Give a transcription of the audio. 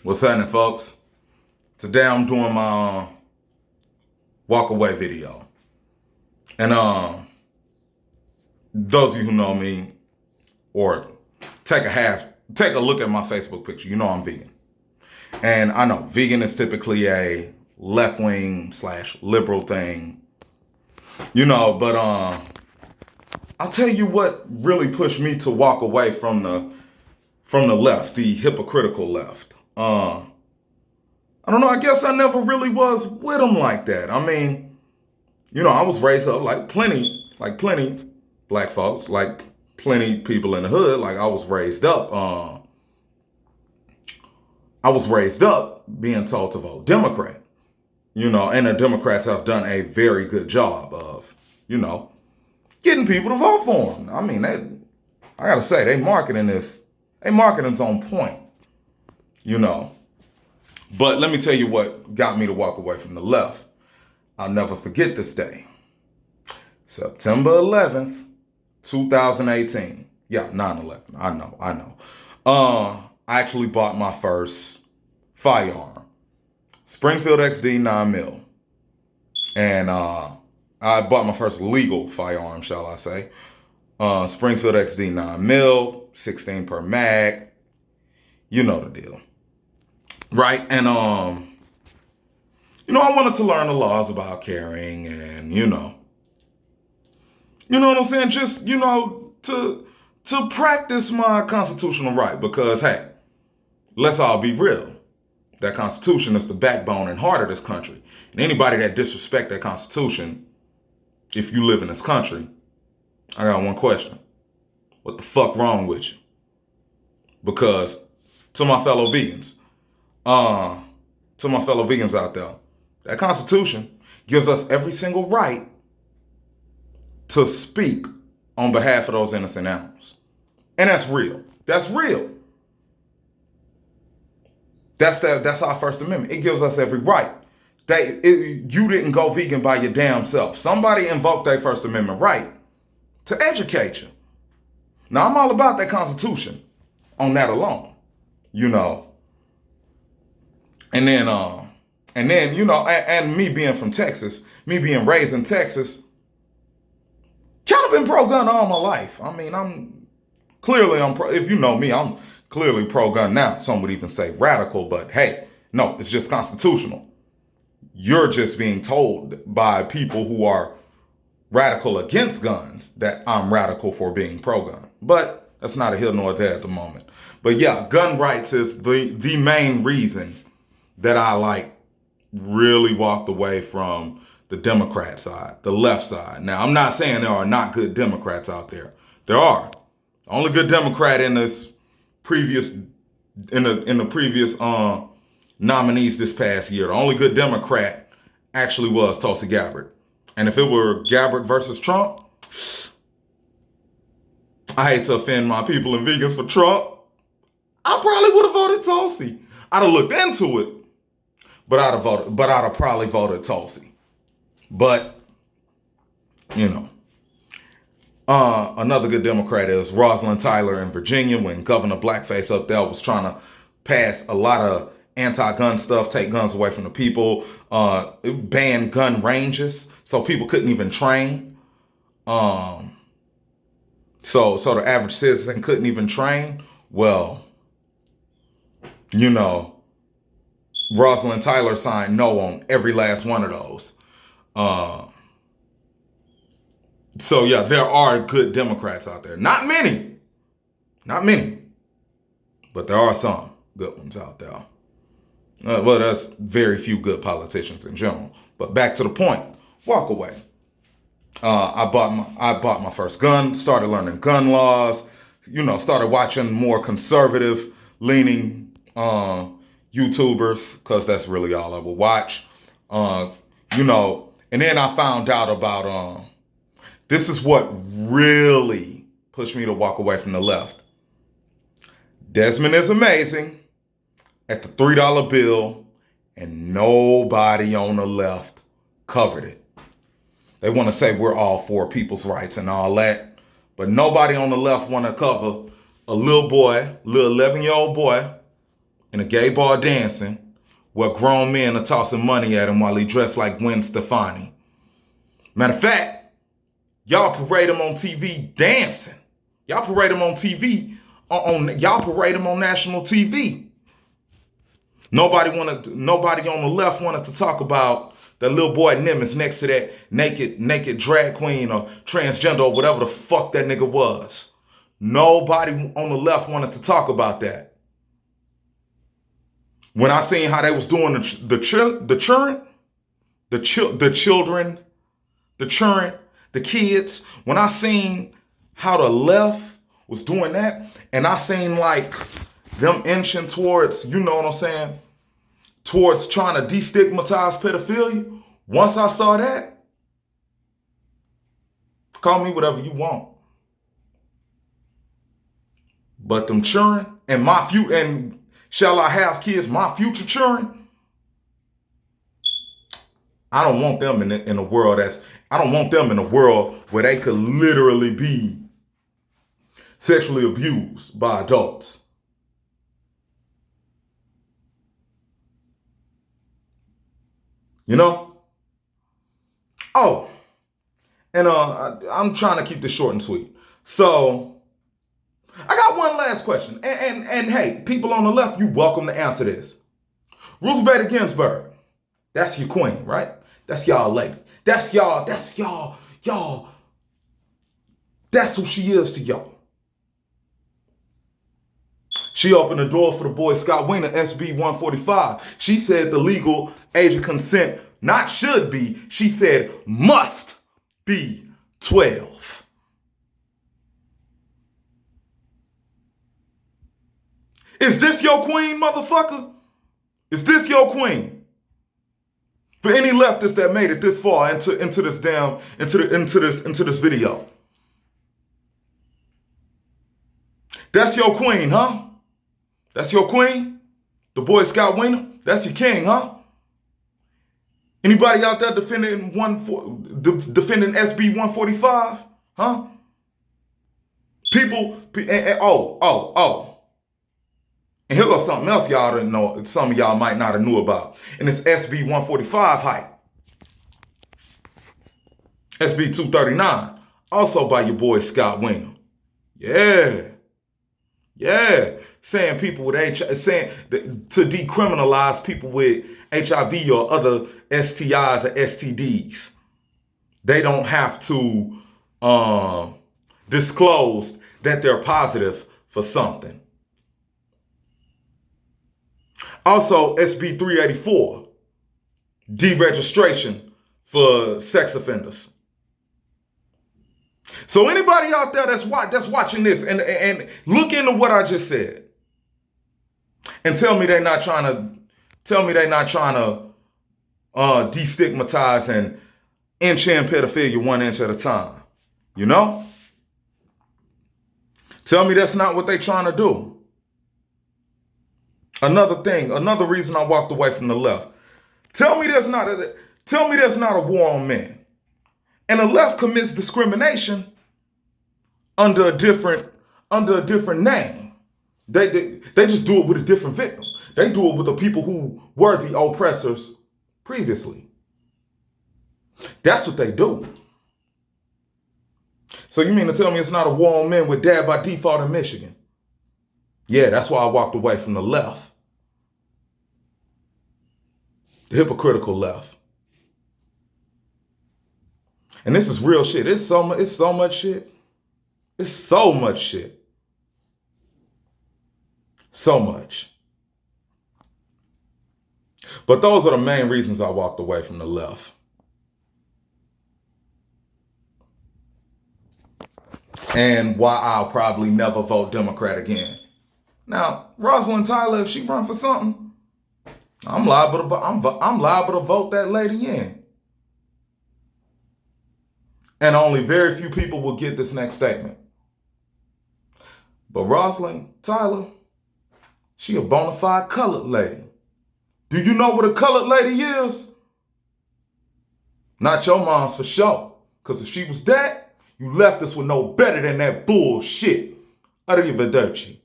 What's happening, folks? Today I'm doing my walk away video. And those of you who know me or take a look at my Facebook picture, you know I'm vegan. And I know vegan is typically a left-wing / liberal thing. But I'll tell you what really pushed me to walk away from the left, the hypocritical left. I don't know, I guess I never really was with them like that. I mean, I was raised up like plenty black folks, like plenty people in the hood. Like I was raised up being told to vote Democrat. And the Democrats have done a very good job of, getting people to vote for them. I mean, I gotta say, marketing's on point, But let me tell you what got me to walk away from the left. I'll never forget this day. September 11th, 2018. Yeah, 9/11. I know. I actually bought my first firearm. Springfield XD 9mm. And I bought my first legal firearm, shall I say. Springfield XD 9mm, 16 per mag. You know the deal. Right? And, I wanted to learn the laws about carrying and, you know what I'm saying? Just, to practice my constitutional right because, hey, let's all be real. That Constitution is the backbone and heart of this country. And anybody that disrespect that Constitution, if you live in this country, I got one question. What the fuck wrong with you? Because to my fellow vegans, out there, that Constitution gives us every single right to speak on behalf of those innocent animals. And that's real. That's real. That's our First Amendment. It gives us every right. You didn't go vegan by your damn self. Somebody invoked their First Amendment right to educate you. Now, I'm all about that Constitution on that alone, And then, and me being from Texas, me being raised in Texas, kind of been pro-gun all my life. I mean, if you know me, I'm clearly pro-gun now. Some would even say radical, but hey, no, it's just constitutional. You're just being told by people who are radical against guns that I'm radical for being pro-gun. But that's not a here nor there at the moment. But yeah, gun rights is the main reason that I really walked away from the Democrat side, the left side. Now, I'm not saying there are not good Democrats out there. There are. The only good Democrat in the previous nominees this past year, the only good Democrat actually was Tulsi Gabbard. And if it were Gabbard versus Trump, I hate to offend my people and vegans for Trump, I probably would have voted Tulsi. I'd have looked into it, but I'd have probably voted Tulsi. But, another good Democrat is Rosalind Tyler in Virginia when Governor Blackface up there was trying to pass a lot of anti-gun stuff, take guns away from the people, ban gun ranges so people couldn't even train. So the average citizen couldn't even train. Well, Rosalind Tyler signed no on every last one of those. So yeah, there are good Democrats out there. Not many, but there are some good ones out there. Well, there's very few good politicians in general. But back to the point, walk away. I bought my first gun, started learning gun laws, started watching more conservative leaning YouTubers, because that's really all I would watch. And then I found out about, this is what really pushed me to walk away from the left. Desmond is amazing at the $3 bill, and nobody on the left covered it. They want to say we're all for people's rights and all that, but nobody on the left want to cover a little 11-year-old boy in a gay bar dancing where grown men are tossing money at him while he dressed like Gwen Stefani. Matter of fact, y'all parade him on TV dancing. Y'all parade him on TV. Y'all parade him on national TV. Nobody on the left wanted to talk about that little boy Nimitz next to that naked drag queen or transgender or whatever the fuck that nigga was. Nobody on the left wanted to talk about that. When I seen how they was doing the kids, when I seen how the left was doing that, and I seen like them inching towards, you know what I'm saying, towards trying to destigmatize pedophilia, once I saw that, call me whatever you want. But them children and shall I have kids, my future children, I don't want them in a world I don't want them in a world where they could literally be sexually abused by adults. You know? Oh, and I'm trying to keep this short and sweet. So I got one last question. And hey, people on the left, you welcome to answer this. Ruth Bader Ginsburg, that's your queen, right? That's y'all lady. That's y'all. That's who she is to y'all. She opened the door for the Boy Scout Wiener, SB 145. She said the legal age of consent not should be, she said must be 12. Is this your queen, motherfucker? Is this your queen? For any leftists that made it this far into this video. That's your queen, huh? That's your queen? The Boy Scout Wiener? That's your king, huh? Anybody out there defending SB 145? Huh? People, and here goes something else y'all didn't know, some of y'all might not have knew about. And it's SB 145 hype. SB 239, also by your Boy Scout Wiener. Yeah. Saying people with saying to decriminalize people with HIV or other STIs or STDs. They don't have to disclose that they're positive for something. Also, SB 384, deregistration for sex offenders. So anybody out there that's watching this and look into what I just said and tell me they're not trying to destigmatize and inch in pedophilia 1 inch at a time. You know? Tell me that's not what they're trying to do. Another reason I walked away from the left. Tell me there's not a war on men. And the left commits discrimination under a different name. They just do it with a different victim. They do it with the people who were the oppressors previously. That's what they do. So you mean to tell me it's not a war on men with dad by default in Michigan? Yeah, that's why I walked away from the left. The hypocritical left. And this is real shit. It's so much shit. It's so much shit. So much. But those are the main reasons I walked away from the left. And why I'll probably never vote Democrat again. Now, Rosalind Tyler, if she run for something, I'm liable to vote that lady in. And only very few people will get this next statement. But Rosalind Tyler, she a bona fide colored lady. Do you know what a colored lady is? Not your mom's for sure. Because if she was that, you left us with no better than that bullshit. Arrivederci.